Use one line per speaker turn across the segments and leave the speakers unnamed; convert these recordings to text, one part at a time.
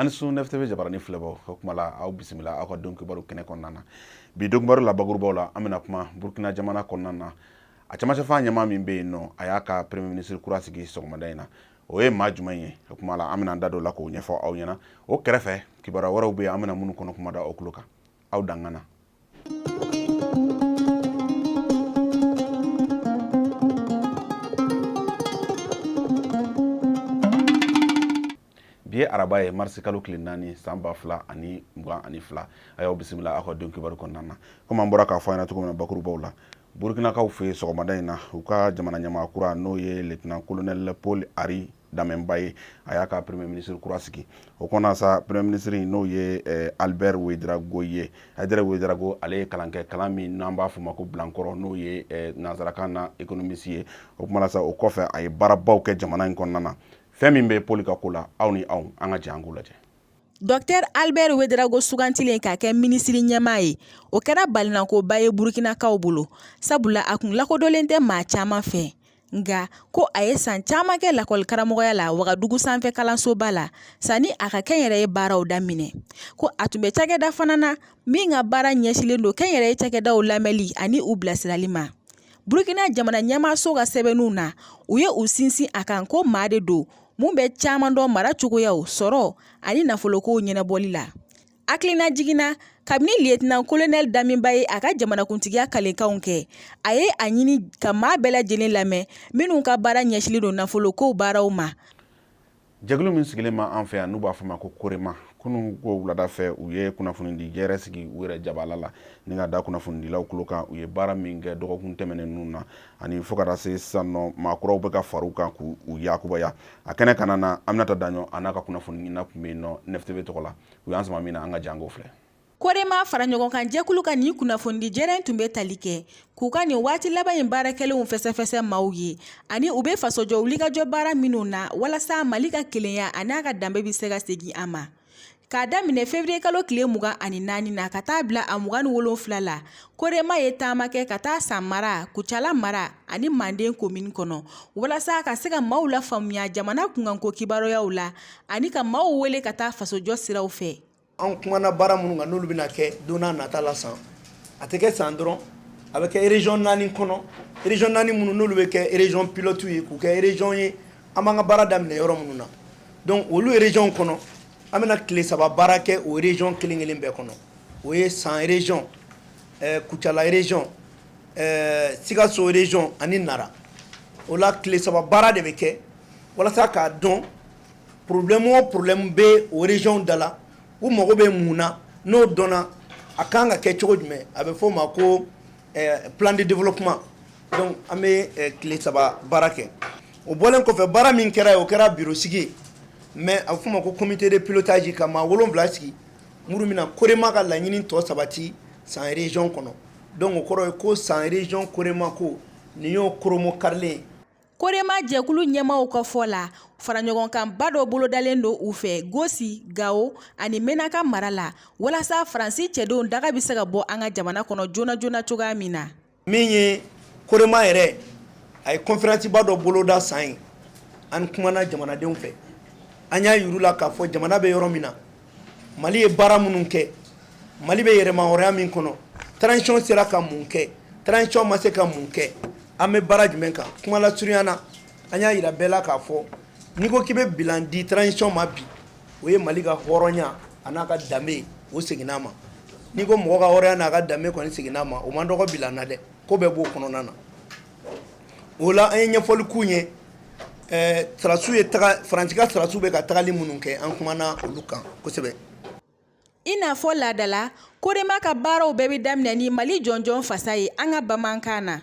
ani sun FTV jabarani filɛbɔ o kuma la aw bisimila aw ka don kibaru kɛnɛ kɔnɔna na bi don kibaru la bakurubaw la an bɛna kuma Burkina jamana kɔnɔna na a camancɛfan ɲɛmaa min bɛ yen nɔ a y'a ka premier ministre kura sigi sɔgɔmada in na o ye maa jumɛn ye o kuma la an bɛna da don la k'o ɲɛfɔ aw ɲɛna o kɛrɛfɛ kibaru wɛrɛw bɛ yen an bɛna minnu kɔnɔ kuma da aw tulo kan aw dangana. bi ye araba ye marisi kalo tile 4 san 2022 a y'aw bisimila aw ka don kibaru kɔnɔna na komi an bɔra k'a fɔ a ɲɛna cogo min na bakurubaw la Burkinakaw fɛ yen sɔgɔmada in na u ka jamana ɲɛmaa kura n'o ye lieutenant colonel Paul Henri Damenba ye a y'a ka premier ministre kura sigi o kɔnɔna sa premier ministre n'o ye Albert Ouedraogo ye Albert Ouedraogo ale ye kalan kɛ kalan min n'an b'a fɔ ma ko bilankɔrɔ n'o ye nanzarakan na économiste ye o kuma la sa o kɔfɛ a ye baarabaw kɛ jamana in kɔnɔna na fɛn min bɛ Paul ka ko la aw ni aw an ka jɛ an k'o lajɛ.
Dr Albert Ouedraogo sugantilen k'a kɛ minisiri ɲɛmaa ye o kɛra balinakoba ye Burkinakaw bolo sabula a kun lakodɔnlen tɛ maa caman fɛ nka ko a ye san caman kɛ lakɔli karamɔgɔya la Wagadugu sanfɛ kalansoba la sani a ka kɛnyɛrɛye baaraw daminɛ ko a tun bɛ cakɛda fana na min ka baara ɲɛsilen don kɛnyɛrɛye cakɛdaw lamɛnli ani u bilasirali ma. Burkina jamana ɲɛmaaso ka sɛbɛnninw na u ye u sinsin a kan ko maa de don mun bɛ caman dɔn mara cogoyaw sɔrɔ ani nafolokow ɲɛnabɔli la. Hakilina jiginna kabini lieutenant colonel Damenba ye a ka jamanakuntigiya kalenkanw kɛ a ye a ɲini ka maa bɛɛ lajɛlen lamɛn minnu ka baara ɲɛsilen don nafolokow baaraw ma.
Jɛkulu min sigilen ma an fɛ yan n'u b'a fɔ ma ko Korema kunun ko wulada fɛ u ye kunnafoni di jɛrɛ sigi u yɛrɛ jabala la ni ka da kunnafonidilaw tulo kan u ye baara min kɛ dɔgɔkun tɛmɛnen ninnu na ani fo ka taa se sisan nɔ maakɔrɔw bɛ ka far'u kan k'u yakubaya a kɛnɛ kana na Aminata Daɲɔ a n'a ka kunnafoni ɲina tun bɛ yen nɔ NFTV tɔgɔ la u y'an sama min na an ka jango filɛ.
Korema fara ɲɔgɔn kan jɛkulu ka nin kunnafoni jɛrɛ tun bɛ tali kɛ k'u ka nin waati laban in baarakɛlenw fɛsɛfɛsɛ maaw ye ani u bɛ fasojɔ wulikajɔ baara minnu na walasa Mali ka kelenya ani a ka danbe bɛ se ka segin a ma. K'a daminɛ février kalo tile 24 na ka taa bila a 27 la Korema ye taama kɛ ka taa San Mara, Kucala Mara ani Manden commune kɔnɔ walasa ka se ka maaw la faamuya jamana kunkanko kibaruyaw la ani ka maaw wele ka taa fasojɔ siraw fɛ.
An kumana baara minnu kan n'olu bɛna kɛ don n'a nata la san a tɛ kɛ san dɔrɔn a bɛ kɛ région 4 kɔnɔ région 4 minnu n'olu bɛ kɛ région pilote ye k'u kɛ région ye an b'an ka baara daminɛ yɔrɔ minnu na donc olu région kɔnɔ an bɛna tile 3 baara kɛ o région kelen kelen bɛɛ kɔnɔ o ye San région Kucala région Sikaso région ani Nara o la tile 3 baara de bɛ kɛ walasa k'a dɔn problème o problème bɛ o région da la u mago bɛ mun na n'o dɔnna a kan ka kɛ cogo jumɛn a bɛ fɔ o ma ko plan de développement donc an bɛ tile 3 baara kɛ o bɔlen kɔfɛ baara min kɛra o kɛra bureau sigi mais a bɛ fɔ o ma ko comité de pilotage ka maa 7 sigi muru min na Korema ka laɲini tɔ sabati San région kɔnɔ donc o kɔrɔ ye ko San région Korema ko nin y'o koromo karilen.
Korema jɛkulu ɲɛmaaw ka fɔ la fara ɲɔgɔn kan ba dɔ bolodalen don u fɛ Gosi, Gao ani Menaka mara la walasa Faransi cɛdenw daga bɛ se ka bɔ an ka jamana kɔnɔ joona joona cogoya min na.
Min ye Korema yɛrɛ a ye conférence ba dɔ boloda san ye an kumana jamanadenw fɛ an y'a yir'u la k'a fɔ jamana bɛ yɔrɔ min na Mali ye baara minnu kɛ Mali bɛ yɛrɛma hɔrɔnya min kɔnɔ transition sera ka mun kɛ transition ma se ka mun kɛ an bɛ baara jumɛn kan kuma la surunya na an y'a yira bɛɛ la k'a fɔ n'i ko k'i bɛ bilan di transition ma bi o ye Mali ka hɔrɔnya a n'a ka danbe o seginna ma n'i ko mɔgɔ ka hɔrɔnya n'a ka danbe kɔni seginna ma o man dɔgɔ bilan na dɛ ko bɛɛ b'o kɔnɔna na o la an ye ɲɛfɔli k'u ye Sɔrɔdasiw ye Faransi ka sɔrɔdasiw bɛ ka tagali minnu kɛ an kumana olu kan kosɛbɛ.
I n'a fɔ laada la Korema ka baaraw bɛɛ bɛ daminɛ ni Mali jɔnjɔn fasa ye an ka bamanankan na.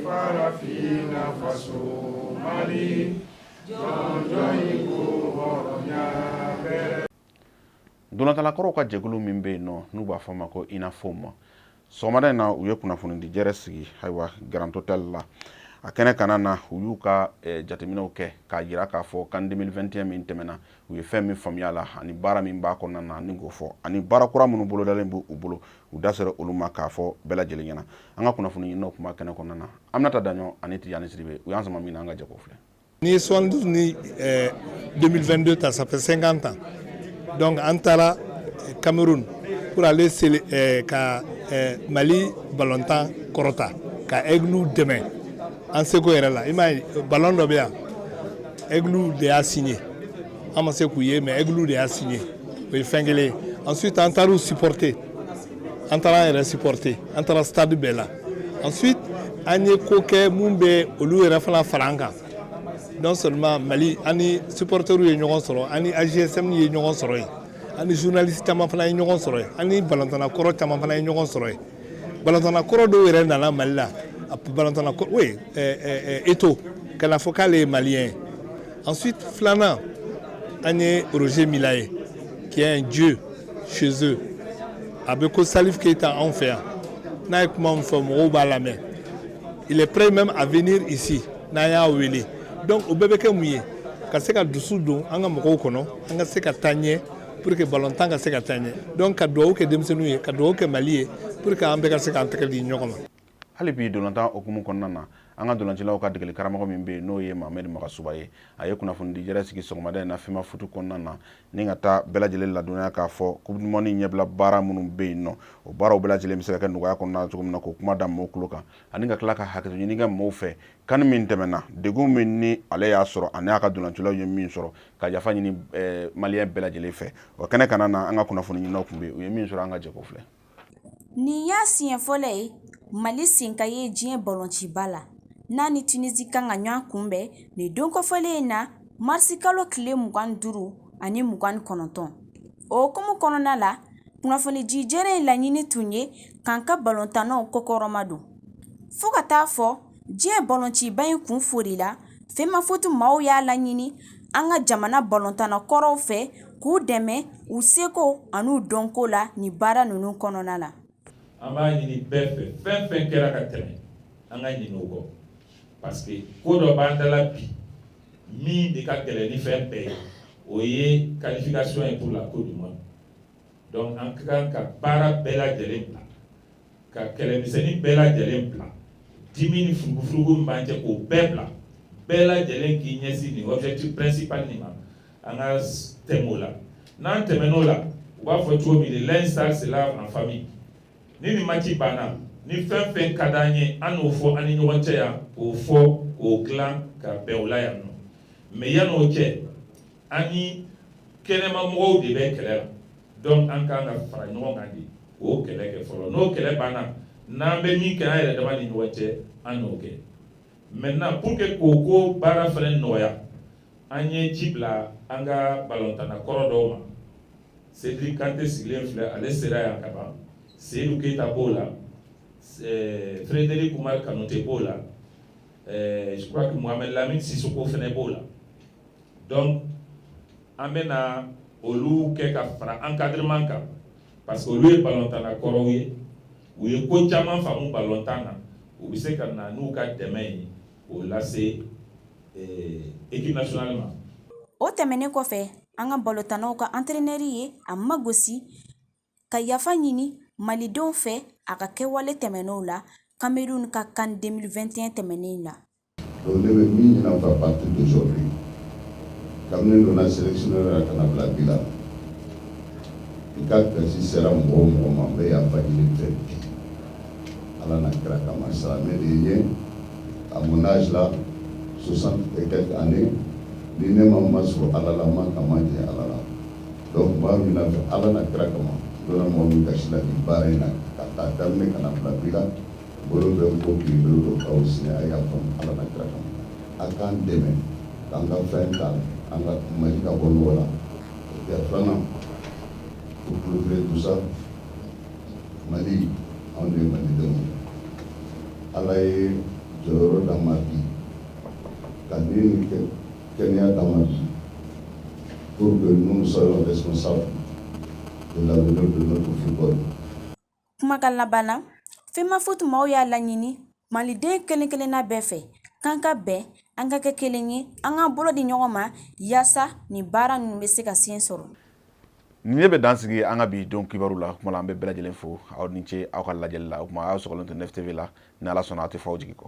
Farafina faso Mali jɔnjɔn in ko hɔrɔnya bɛɛ.
Donatalakɔrɔw ka jɛkulu min bɛ yen nɔ n'u b'a fɔ ma ko INAFOM sɔgɔmada in na u ye kunnafoni di jɛrɛ sigi ayiwa Grand Hôtel la a kɛnɛ kana na u y'u ka jateminɛw kɛ k'a jira k'a fɔ kan 2021 min tɛmɛna u ye fɛn min faamuya la ani baara min b'a kɔnɔna na ni k'o fɔ ani baara kura minnu bolodalen b'u bolo u da sera olu ma k'a fɔ bɛɛ lajɛlen ɲɛna an ka kunnafoni ɲininaw kuma kɛnɛ kɔnɔna na Aminata Daɲɔ ani Tijani Sidibe u y'an sama min na an ka jɛ k'o filɛ.
Ni 72 ni 2022 ta ça fait 50 ans Donc Antara Cameroun pour aller Mali ballontan Korota ka Aiglou demain en seko yɛrɛ la ballon dɔ bɛ yan Aiglou de y'a signé an ma se k'u ye mais Aiglou de y'a signé o ye fɛn kelen ye ensuite an taar'u supporter an taara an yɛrɛ supporter an taara stade bɛɛ la ensuite an ye ko kɛ mun bɛ olu yɛrɛ fana fara an kan non seulement Mali ani supporters ye ɲɔgɔn sɔrɔ ani AGSM ye ɲɔgɔn sɔrɔ yen ani journaliste caman fana ye ɲɔgɔn sɔrɔ yen ani ballontanna kɔrɔ caman fana ye ɲɔgɔn sɔrɔ yen ballontanna kɔrɔ dɔw yɛrɛ nana Mali la ballontanna kɔrɔ oui Eto kana fɔ k'ale ye malien ye ensuite filanan an ye Roger Mila ye qui est un dieu chez eux a bɛ ko Salif Keita anw fɛ yan n'a ye kuma min fɔ mɔgɔw b'a lamɛn il est prêt même à venir ici n'a y'a wele donc o bɛɛ bɛ kɛ mun ye ka se ka dusu don an ka mɔgɔw kɔnɔ an ka se ka taa ɲɛ pour que ballontan ka se ka taa ɲɛ donc ka duwawu kɛ denmisɛnninw ye ka duwawu kɛ Mali ye pour que an bɛɛ ka se k'an tɛgɛ di ɲɔgɔn ma.
hali bi dolantan okumu kɔnɔna na an ka dolancilaw ka degeli karamɔgɔ min bɛ yen n'o ye Mohamed Magasuba ye a ye kunnafoni di jɛrɛ sigi sɔgɔmada in na FEMA futu kɔnɔna na ni ka taa bɛɛ lajɛlen ladɔnya k'a fɔ coupe du monde ɲɛbila baara minnu bɛ yen nɔ o baaraw bɛɛ lajɛlen bɛ se ka kɛ nɔgɔya kɔnɔna cogo min na k'o kuma da mɔgɔw tulo kan ani ka tila ka hakɛto ɲini kɛ mɔgɔw fɛ kan min tɛmɛna degun min ni ale y'a sɔrɔ ani a ka dolancilaw ye min sɔrɔ ka yafa ɲini maliyɛn bɛɛ lajɛlen fɛ o kɛnɛ kana na an ka kunnafoni ɲininaw tun bɛ yen u ye min sɔrɔ an ka jɛko filɛ.
Nin y'a siɲɛ fɔlɔ ye Mali sen ka ye diɲɛ ballon-ciba la n'a ni Tunisie kan ka ɲɔgɔn kunbɛn nin don kɔfɔlen na marisi kalo tile 25 ani 29 o hukumu kɔnɔna la kunnafoni ji jɛrɛ in laɲini tun ye k'an ka ballontannaw kɔkɔrɔma don fo ka taa fɔ diɲɛ ballon-ciba in kun forila FEMA foot maaw y'a laɲini an ka jamana ballontanna kɔrɔw fɛ k'u dɛmɛ u seko an'u dɔnko la ni baara ninnu kɔnɔna la.
An b'a ɲini bɛɛ fɛ fɛn fɛn kɛra ka tɛmɛ an ka ɲini o kɔ parce que ko dɔ b'an dala bi min de ka gɛlɛn ni fɛn bɛɛ ye o ye qualification ye pour la coupe du monde donc an ka kan ka baara bɛɛ lajɛlen bila ka kɛlɛmisɛnnin bɛɛ lajɛlen bila dimi ni furugufurugu min b'an cɛ k'o bɛɛ bila bɛɛ lajɛlen k'i ɲɛsin nin objectif principal nin ma an ka tɛmɛ o la n'an tɛmɛn'o la u b'a fɔ cogo min de l'instar c'est là en famille. Ni ni match banna ni fɛn fɛn ka d'an ye an n'o fɔ an ni ɲɔgɔn cɛ yan k'o fɔ k'o dilan ka bɛn o la yan nɔ mais yan'o cɛ an ni kɛnɛmamɔgɔw de bɛ kɛlɛ la donc an kan ka fara ɲɔgɔn kan de k'o kɛlɛ kɛ fɔlɔ n'o kɛlɛ banna n'an bɛ min kɛ an yɛrɛ dama ni ɲɔgɔn cɛ an n'o kɛ maintenant pour que k'o ko baara fɛnɛ nɔgɔya an ye ci bila an ka ballontanna kɔrɔ dɔw ma Cédric Kanté sigilen filɛ ale sera yan ka ban Seydou Keita b'o la Frédéric Oumar Kanouté b'o la je crois que Mohamed Lamine Sissoko fɛnɛ b'o la donc an bɛna olu kɛ ka fara encadrement kan parce que olu ye ballontanna kɔrɔw ye u ye ko caman faamu ballontan na u bɛ se ka na n'u ka dɛmɛ ye k'o lase équipe nationale ma.
O tɛmɛnen kɔfɛ an ka ballontannaw ka entraîneur ye a magosi ka yafa ɲini Malidenw fɛ a ka kɛwale tɛmɛnenw la Cameroun ka CAN 2021 tɛmɛnen la.
Donc ne bɛ min ɲini à partir d'aujourd'hui kabini donna sélectionneur la kana bila bi la i ka kasi sera mɔgɔ o mɔgɔ ma n bɛ yafa ɲini fɛ bi Ala n'a kira kama silamɛ de ye à mon âge là 60 et quelques années ni ne ma sɔrɔ Ala la ma kama jɛ Ala la donc n b'a ɲini fɛ Ala n'a kira kama donna mɔgɔ min gasi la nin baara in na ka taa daminɛ kana bila bi la bolo bɛ n ko k'i bolo dɔ k'aw sinɛ a y'a faamu Ala n'a kira kama a k'an dɛmɛ k'an ka fɛn ta an ka Mali ka bɔ nɔgɔ la et filanan pour clôturer tout ça Mali anw de ye Malidenw ye Ala ye jɔyɔrɔ d'an ma bi ka ni kɛnɛya d'an ma bi pour que nous soyons responsables de l'avenir de notre football.
Kumakan laban na FEMA foot maaw y'a laɲini Maliden kelen-kelenna bɛɛ fɛ k'an ka bɛn an ka kɛ kelen ye an k'an bolo di ɲɔgɔn ma yaasa nin baara ninnu bɛ se ka sen sɔrɔ.
Nin ne bɛ dan sigi an ka bi don kibaru la kuma la an bɛ bɛɛ lajɛlen fo aw ni ce aw ka lajɛli la o kuma a y'aw sɔgɔlen to NEF TV la ni Ala sɔnna a tɛ fɔ aw jigi kɔ.